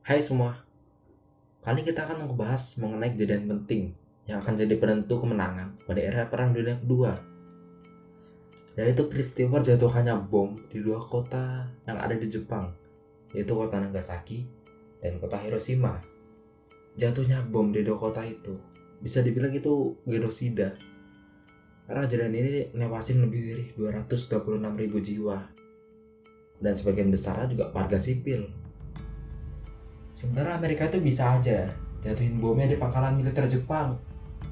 Hai semua, kali ini kita akan membahas mengenai kejadian penting yang akan jadi penentu kemenangan pada era Perang Dunia Kedua, yaitu peristiwa jatuhkannya bom di dua kota yang ada di Jepang, yaitu kota Nagasaki dan kota Hiroshima. Jatuhnya bom di dua kota itu bisa dibilang itu genosida, karena kejadian ini newasin lebih dari 226.000 jiwa, dan sebagian besarnya juga warga sipil. Sementara Amerika itu bisa aja jatuhin bomnya di pangkalan militer Jepang,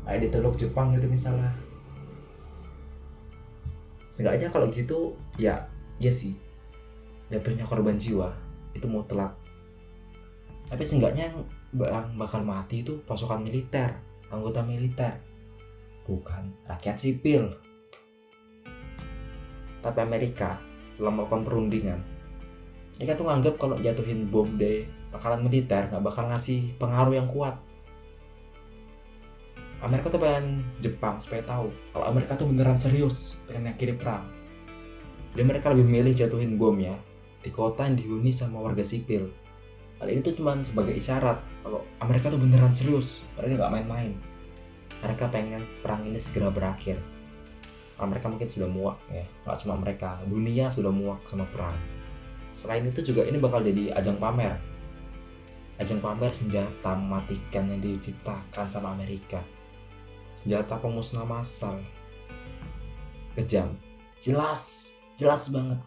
kayak di Teluk Jepang gitu misalnya. Seenggaknya kalau gitu ya sih, jatuhnya korban jiwa itu mutlak. Tapi seenggaknya yang bakal mati itu pasukan militer, anggota militer, bukan rakyat sipil. Tapi Amerika telah melakukan perundingan. Mereka tuh nganggap kalau jatuhin bom di pangkalan militer nggak bakal ngasih pengaruh yang kuat. Amerika tuh pengen Jepang supaya tahu kalau Amerika tuh beneran serius pengen ngakhiri perang. Jadi mereka lebih milih jatuhin bomnya di kota yang dihuni sama warga sipil. Hal ini tuh cuma sebagai isyarat kalau Amerika tuh beneran serius, mereka nggak main-main. Mereka pengen perang ini segera berakhir. Karena mereka mungkin sudah muak ya, nggak cuma mereka, dunia sudah muak sama perang. Selain itu juga ini bakal jadi ajang pamer senjata mematikan yang diciptakan sama Amerika. Senjata pemusnah massal, kejam, jelas banget.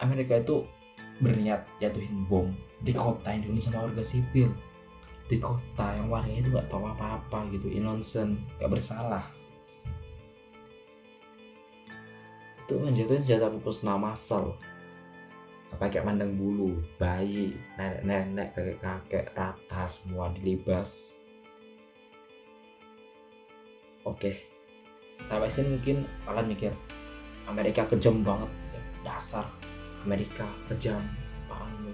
Amerika itu berniat jatuhin bom di kota yang dihuni sama warga sipil, di kota yang warganya itu nggak tahu apa-apa gitu, innocent, nggak bersalah. Itu menjatuhin senjata pemusnah massal, nggak pakai pandang bulu, bayi, nenek-nenek, kakek-kakek, rata semua dilibas. Oke, sampai sini mungkin kalian mikir Amerika kejam banget ya. Dasar Amerika kejam, apaan lu?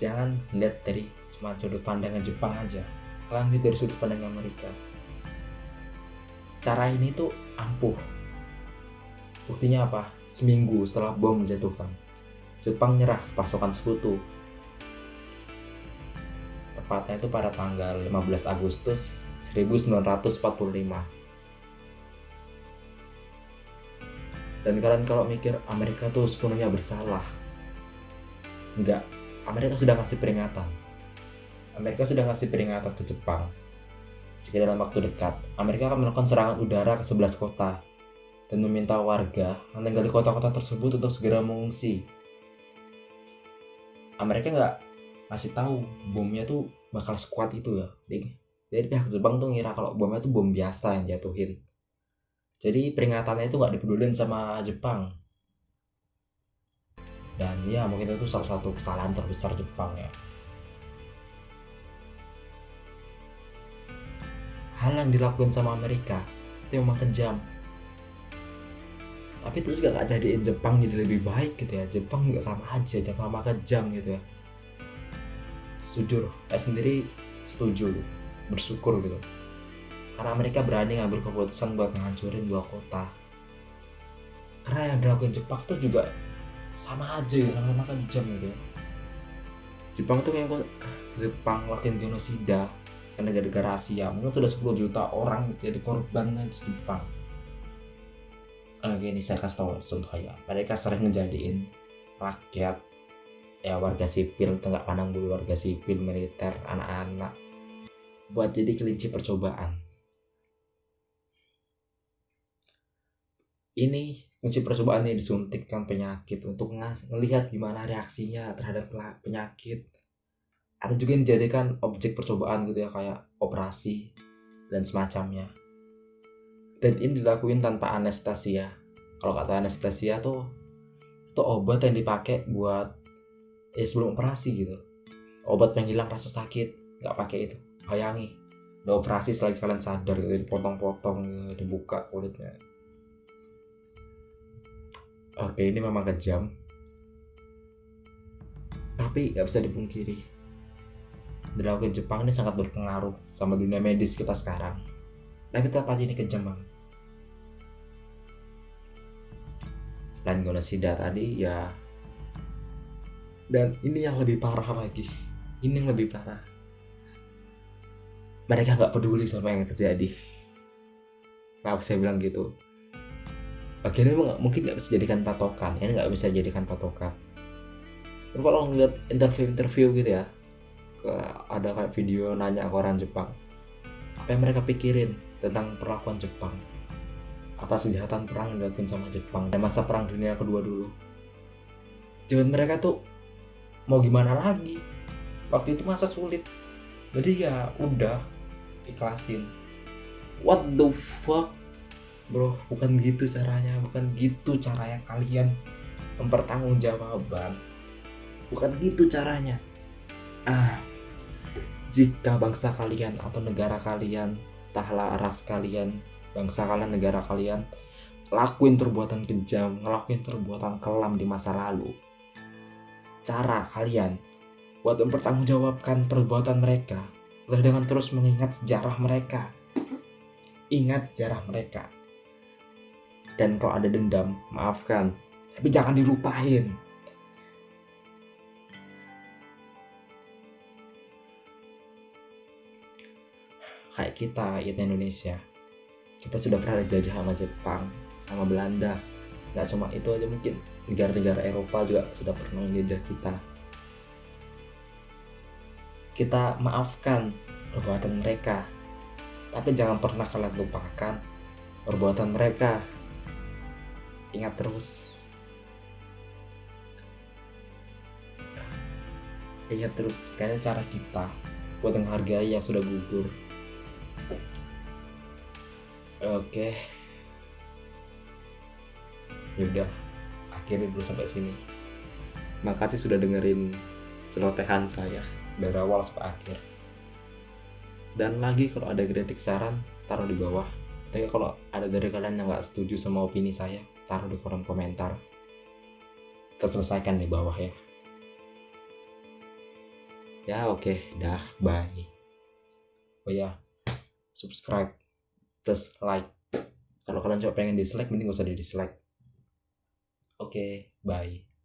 Jangan lihat dari cuma sudut pandangan Jepang aja, kalian lihat dari sudut pandang Amerika. Cara ini tuh ampuh. Buktinya apa? Seminggu setelah bom menjatuhkan, Jepang nyerah pasukan sekutu. Tepatnya itu pada tanggal 15 Agustus 1945. Dan kalian kalau mikir Amerika tuh sepenuhnya bersalah, enggak. Amerika sudah ngasih peringatan. Amerika sudah ngasih peringatan ke Jepang. Jika dalam waktu dekat, Amerika akan melakukan serangan udara ke 11 kota dan meminta warga yang tinggal di kota-kota tersebut untuk segera mengungsi. Amerika nggak ngasih tahu bomnya tuh bakal sekuat itu ya. Jadi pihak Jepang tuh ngira kalau bomnya tuh bom biasa yang jatuhin. Jadi peringatannya itu nggak dipedulin sama Jepang. Dan ya mungkin itu salah satu kesalahan terbesar Jepang ya. Hal yang dilakuin sama Amerika itu memang kejam. Tapi itu juga gak jadiin Jepang jadi lebih baik gitu ya. Jepang juga sama aja, sama kejam gitu ya. Jujur, saya sendiri setuju, bersyukur gitu. Karena Amerika berani ngambil keputusan buat ngancurin dua kota. Karena yang dilakuin Jepang tuh juga sama aja gitu, sama kejam gitu ya. Jepang tuh kayak Jepang lakuin genosida ke negara-negara Asia. Mungkin sudah 10 juta orang jadi korbannya Jepang. Oke, ini saya kasih tahu contoh ya. Mereka sering ngejadiin rakyat ya, warga sipil, nggak pandang bulu, warga sipil, militer, anak-anak buat jadi kelinci percobaan. Ini kelinci percobaan ini disuntikkan penyakit untuk ngelihat gimana reaksinya terhadap penyakit, atau juga dijadikan objek percobaan gitu ya, kayak operasi dan semacamnya. Dan ini dilakuin tanpa anestesia. Kalau kata anestesia tuh itu obat yang dipakai buat sebelum operasi gitu, obat penghilang rasa sakit. Nggak pakai itu, bayangi udah operasi selagi kalian sadar gitu, dipotong-potong gitu, dibuka kulitnya. Oke, ini memang kejam, tapi nggak bisa dipungkiri dilakukan Jepang ini sangat berpengaruh sama dunia medis kita sekarang. Tapi tetap aja ini kejam banget. Selain genosida tadi ya, Dan ini yang lebih parah lagi, ini yang lebih parah, mereka nggak peduli sama yang terjadi. Kenapa saya bilang gitu? Akhirnya mungkin nggak bisa jadikan patokan, ini nggak bisa jadikan patokan. Tapi kalau ngeliat interview gitu ya, ada kayak video nanya ke orang Jepang, apa yang mereka pikirin tentang perlakuan Jepang atas kejahatan perang yang dilakukan sama Jepang dan masa perang dunia kedua dulu. Jawaban mereka tuh mau gimana lagi, waktu itu masa sulit, jadi ya udah ikhlasin. What the fuck bro, bukan gitu caranya, bukan gitu caranya kalian mempertanggungjawabkan, bukan gitu caranya. Jika bangsa kalian atau negara kalian, entahlah ras kalian, bangsa kalian, negara kalian lakuin perbuatan kejam, ngelakuin perbuatan kelam di masa lalu, cara kalian buat mempertanggungjawabkan perbuatan mereka adalah dengan terus mengingat sejarah mereka. Ingat sejarah mereka. Dan kalau ada dendam, maafkan, tapi jangan dilupain. Kayak kita Indonesia, kita sudah pernah dijajah sama Jepang, sama Belanda. Gak cuma itu aja, mungkin negara-negara Eropa juga sudah pernah menjajah kita. Kita maafkan perbuatan mereka, tapi jangan pernah kalian lupakan perbuatan mereka. Ingat terus. Ingat terus, kayaknya cara kita buat menghargai yang sudah gugur. Oke. Yaudah, akhirnya dulu sampai sini. Makasih sudah dengerin celotehan saya dari awal sampai akhir. Dan lagi kalau ada kritik saran, taruh di bawah. Tapi kalau ada dari kalian yang gak setuju sama opini saya, taruh di kolom komentar. Kita selesaikan di bawah ya. Ya oke, dah, bye. Oh ya, subscribe plus like. Kalau kalian coba pengen dislike, mending gak usah di dislike. Oke, bye.